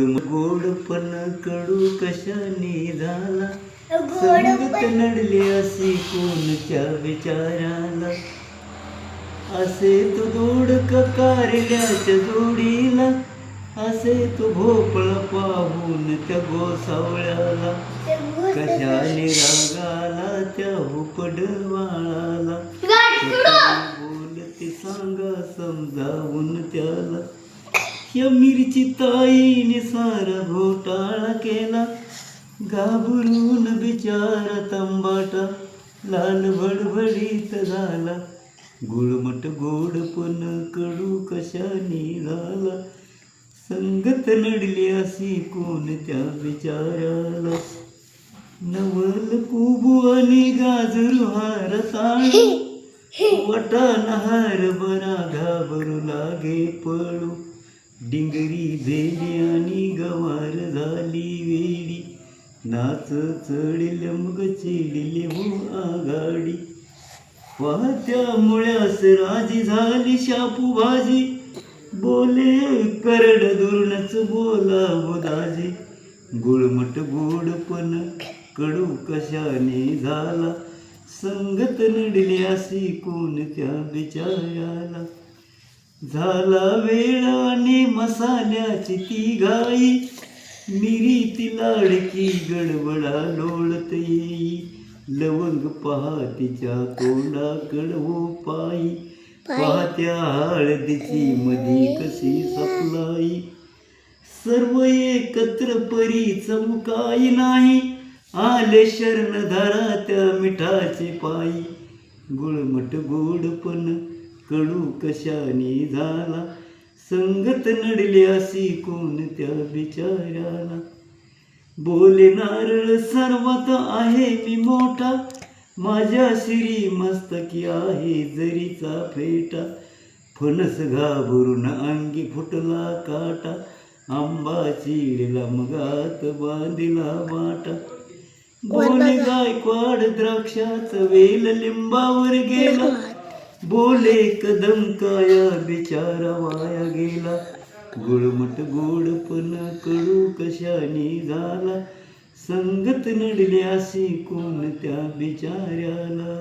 गोडपण कडू कशाने झाला, संगत नडले असे कोणत्या विचाराला. असे तो दोडक कारल्याच्या जोडीला, असे तो भोपळा पाहून त्या गोसावळ्याला. कशाने रागाला त्या उपडवाळाला, बोलते सांगा समजावून त्याला. या मिरची ताईने सारा घोटाळा केला, घाबरून बिचारा तंबाटा लाल भडभडीत झाला. गुळमट गोडपण कडू कशाने झाला, संगत नडली अशी कोणत्या विचाराला. नवल कुबू आणि गाजरू हार ताळ, वटाण हार बरा घाबरू लागे पळू. डिंगरी भेली आणि गवार झाली वेडी, नाच चढले मग चिडले हो आघाडी. वाहत्या मुळ्यास राजी झाली शापू भाजी, बोले करड दुर्णच बोलावं दाजी. गुळमट गोडपण कडू कशाने झाला, संगत नडली अशी कोणत्या बिचाराला. झाला वेळ आणि मसाल्याची ती घाई, मिरी ती लाडकी गडबडा लोळत येई. लवंग पहातीच्या तोंडाकड हो पायी, पाहत्या हळदीची मधी कशी सपलाई. सर्व एकत्र परी चमकाई नाही, आले शरण धरा त्या मिठाचे पायी. गुळमट गोडपण कडू कशाने झाला, संगत नडली अशी कोणत्या बिचाराला. बोले नारळ सर्वात आहे मी मोठा, माझ्या शिरी मस्तकी आहे जरीचा फेटा. फणस घाबरून अंगी फुटला काटा, आंबा चिडला मगात बांधिला वाटा. बोले गायकवाड द्राक्षाचा वेल लिंबावर गेला, बोले कदम काया बिचारा वाया गेला. गुळमट गोडपण कडू कशाने झाला, संगत नडली अशी कोणत्या बिचाऱ्याला.